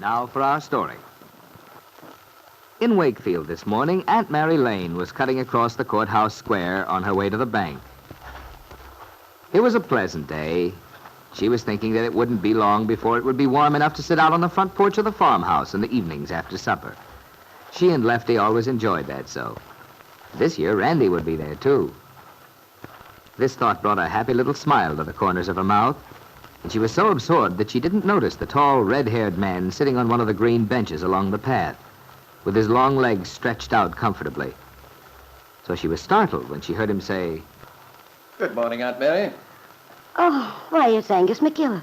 Now for our story. In Wakefield this morning, Aunt Mary Lane was cutting across the courthouse square on her way to the bank. It was a pleasant day. She was thinking that it wouldn't be long before it would be warm enough to sit out on the front porch of the farmhouse in the evenings after supper. She and Lefty always enjoyed that so. This year, Randy would be there, too. This thought brought a happy little smile to the corners of her mouth, and she was so absorbed that she didn't notice the tall, red-haired man sitting on one of the green benches along the path, with his long legs stretched out comfortably. So she was startled when she heard him say, Good morning, Aunt Mary. Oh, why, it's Angus McKillop.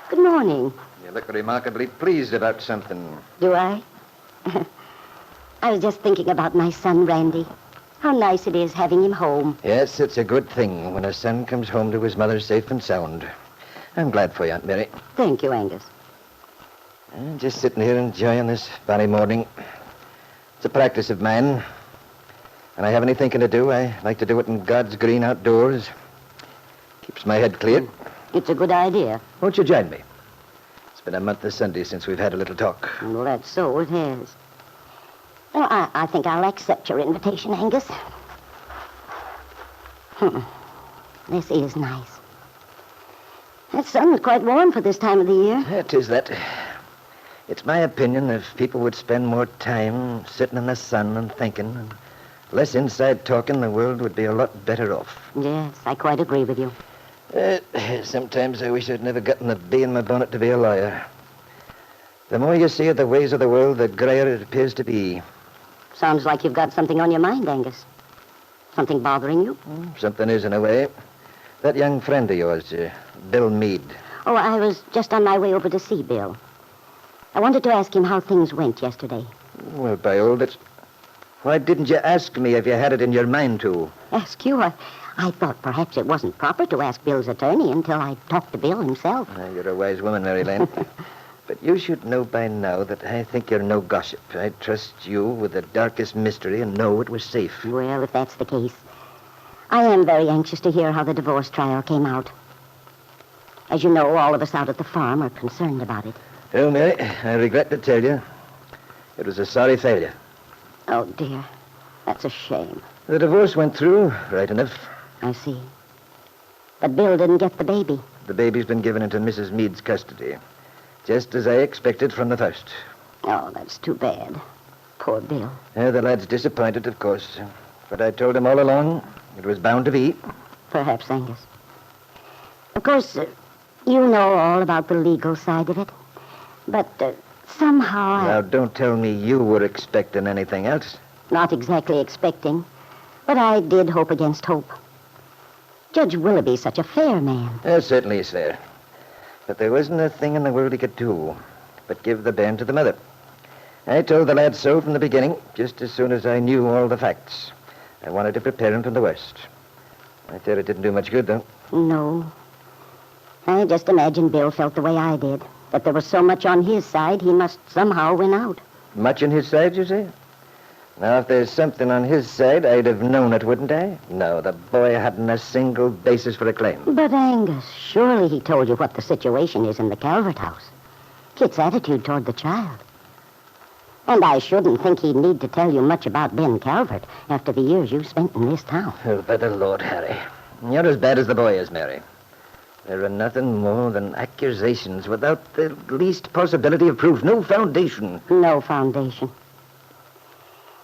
Good morning. You look remarkably pleased about something. Do I? I was just thinking about my son, Randy. How nice it is having him home. Yes, it's a good thing when a son comes home to his mother safe and sound. I'm glad for you, Aunt Mary. Thank you, Angus. I'm just sitting here enjoying this fine morning. It's a practice of mine. When I have any thinking to do, I like to do it in God's green outdoors. Keeps my head clear. It's a good idea. Won't you join me? It's been a month of Sunday since we've had a little talk. Well, that's so, it has. Well, I think I'll accept your invitation, Angus. This is nice. That sun's quite warm for this time of the year. It is that. It's my opinion if people would spend more time sitting in the sun and thinking, and less inside talking, the world would be a lot better off. Yes, I quite agree with you. Sometimes I wish I'd never gotten the bee in my bonnet to be a lawyer. The more you see of the ways of the world, the grayer it appears to be. Sounds like you've got something on your mind, Angus. Something bothering you? Something is, in a way. That young friend of yours, Bill Meade. Oh, I was just on my way over to see Bill. I wanted to ask him how things went yesterday. Well, by old, it's... Why didn't you ask me if you had it in your mind to? Ask you? I thought perhaps it wasn't proper to ask Bill's attorney until I talked to Bill himself. You're a wise woman, Mary Lane. But you should know by now that I think you're no gossip. I trust you with the darkest mystery and know it was safe. Well, if that's the case, I am very anxious to hear how the divorce trial came out. As you know, all of us out at the farm are concerned about it. Well, Mary, I regret to tell you, it was a sorry failure. Oh, dear. That's a shame. The divorce went through, right enough. I see. But Bill didn't get the baby. The baby's been given into Mrs. Meade's custody, just as I expected from the first. Oh, that's too bad. Poor Bill. The lad's disappointed, of course. But I told him all along it was bound to be. Perhaps, Angus. Of course, you know all about the legal side of it. But somehow Now, don't tell me you were expecting anything else. Not exactly expecting, but I did hope against hope. Judge Willoughby's such a fair man. Certainly he's fair. But there wasn't a thing in the world he could do but give the bairn to the mother. I told the lad so from the beginning, just as soon as I knew all the facts. I wanted to prepare him for the worst. I fear it didn't do much good, though. No. I just imagine Bill felt the way I did, that there was so much on his side, he must somehow win out. Much on his side, you say? Now, if there's something on his side, I'd have known it, wouldn't I? No, the boy hadn't a single basis for a claim. But, Angus, surely he told you what the situation is in the Calvert house. Kit's attitude toward the child. And I shouldn't think he'd need to tell you much about Ben Calvert after the years you spent in this town. Oh, by the Lord, Harry. You're as bad as the boy is, Mary. There are nothing more than accusations without the least possibility of proof. No foundation. No foundation.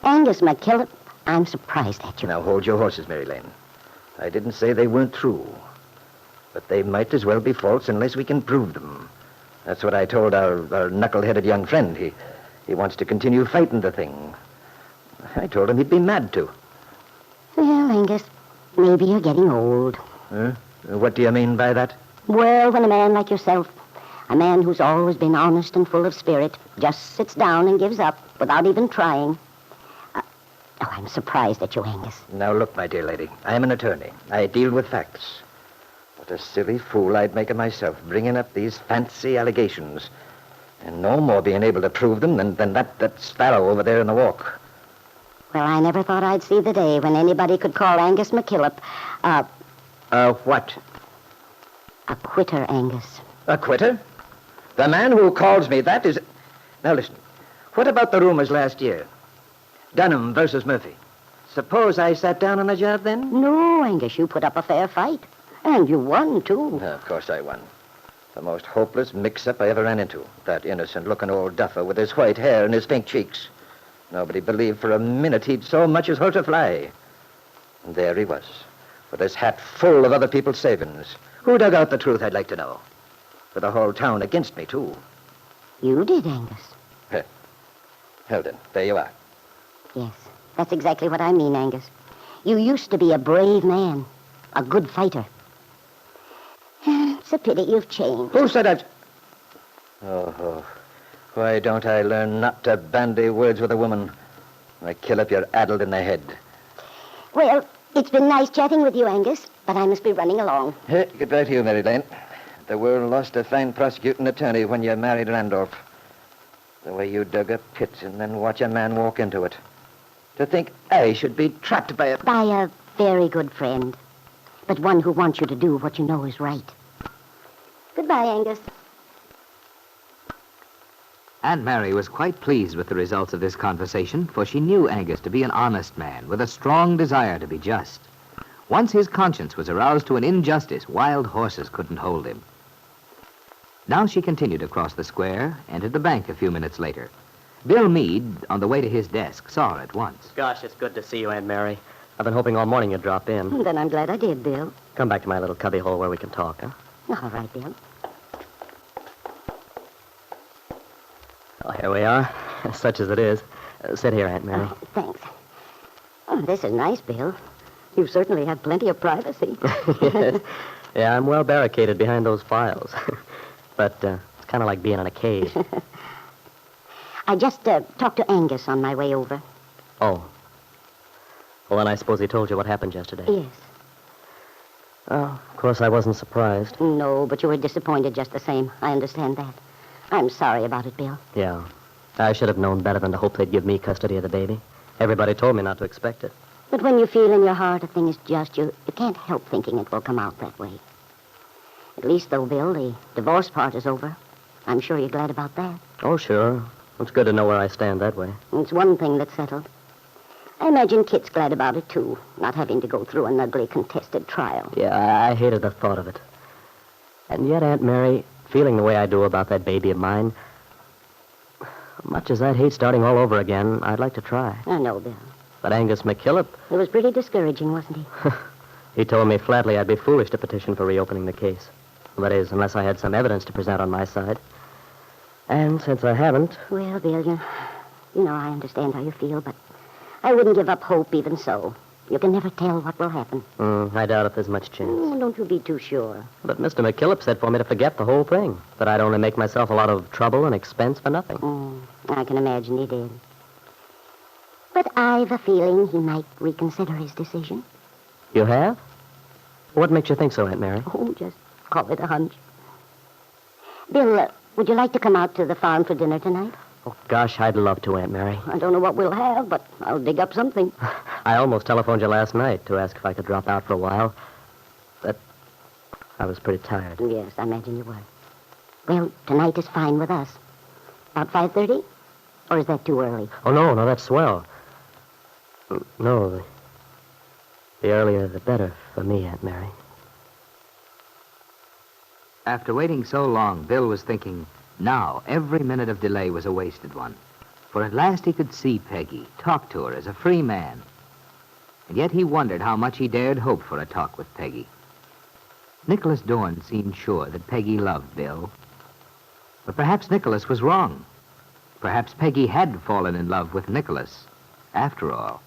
Angus McKillop, I'm surprised at you. Now, hold your horses, Mary Lane. I didn't say they weren't true. But they might as well be false unless we can prove them. That's what I told our knuckle-headed young friend. He wants to continue fighting the thing. I told him he'd be mad to. Well, Angus, maybe you're getting old. Huh? What do you mean by that? Well, when a man like yourself, a man who's always been honest and full of spirit, just sits down and gives up without even trying. I'm surprised at you, Angus. Now, look, my dear lady, I'm an attorney. I deal with facts. What a silly fool I'd make of myself, bringing up these fancy allegations, and no more being able to prove them than that sparrow over there in the walk. Well, I never thought I'd see the day when anybody could call Angus McKillop What? a quitter, Angus. A quitter? The man who calls me that is... Now listen. What about the rumors last year? Dunham versus Murphy. Suppose I sat down on a job then? No, Angus, you put up a fair fight. And you won, too. Of course I won. The most hopeless mix-up I ever ran into. That innocent-looking old duffer with his white hair and his pink cheeks. Nobody believed for a minute he'd so much as hurt a fly. And there he was, with his hat full of other people's savings. Who dug out the truth, I'd like to know? With the whole town against me, too. You did, Angus. Well, then, there you are. Yes, that's exactly what I mean, Angus. You used to be a brave man, a good fighter. It's a pity you've changed. Who said that? Oh, why don't I learn not to bandy words with a woman? I kill if you're addled in the head. Well, it's been nice chatting with you, Angus, but I must be running along. Goodbye to you, Mary Lane. The world lost a fine prosecuting attorney when you married Randolph. The way you dug a pit and then watch a man walk into it. To think I should be trapped by a... By a very good friend, but one who wants you to do what you know is right. Goodbye, Angus. Aunt Mary was quite pleased with the results of this conversation, for she knew Angus to be an honest man with a strong desire to be just. Once his conscience was aroused to an injustice, wild horses couldn't hold him. Now she continued across the square, entered the bank a few minutes later. Bill Meade, on the way to his desk, saw her at once. Gosh, it's good to see you, Aunt Mary. I've been hoping all morning you'd drop in. Then I'm glad I did, Bill. Come back to my little cubbyhole where we can talk, huh? All right, Bill. Oh, here we are, such as it is. Sit here, Aunt Mary. Oh, thanks. Oh, this is nice, Bill. You certainly have plenty of privacy. Yes. Yeah, I'm well barricaded behind those files. But it's kind of like being in a cage. I just talked to Angus on my way over. Oh. Well, then I suppose he told you what happened yesterday. Yes. Oh, of course I wasn't surprised. No, but you were disappointed just the same. I understand that. I'm sorry about it, Bill. Yeah. I should have known better than to hope they'd give me custody of the baby. Everybody told me not to expect it. But when you feel in your heart a thing is just, you can't help thinking it will come out that way. At least, though, Bill, the divorce part is over. I'm sure you're glad about that. Oh, sure. It's good to know where I stand that way. It's one thing that's settled. I imagine Kit's glad about it, too, not having to go through an ugly, contested trial. Yeah, I hated the thought of it. And yet, Aunt Mary, feeling the way I do about that baby of mine, much as I'd hate starting all over again, I'd like to try. I know, Bill. But Angus McKillop, It was pretty discouraging, wasn't he? he told me flatly I'd be foolish to petition for reopening the case. That is, unless I had some evidence to present on my side. And since I haven't... Well, Bill, you know I understand how you feel, but I wouldn't give up hope even so. You can never tell what will happen. I doubt if there's much chance. Don't you be too sure. But Mr. McKillop said for me to forget the whole thing. That I'd only make myself a lot of trouble and expense for nothing. I can imagine he did. But I've a feeling he might reconsider his decision. You have? What makes you think so, Aunt Mary? Oh, just call it a hunch. Bill, would you like to come out to the farm for dinner tonight? Oh, gosh, I'd love to, Aunt Mary. I don't know what we'll have, but I'll dig up something. I almost telephoned you last night to ask if I could drop out for a while. But I was pretty tired. Yes, I imagine you were. Well, tonight is fine with us. About 5:30? Or is that too early? Oh, no, that's swell. No, the earlier the better for me, Aunt Mary. After waiting so long, Bill was thinking, now every minute of delay was a wasted one. For at last he could see Peggy, talk to her as a free man. And yet he wondered how much he dared hope for a talk with Peggy. Nicholas Dorn seemed sure that Peggy loved Bill. But perhaps Nicholas was wrong. Perhaps Peggy had fallen in love with Nicholas, after all.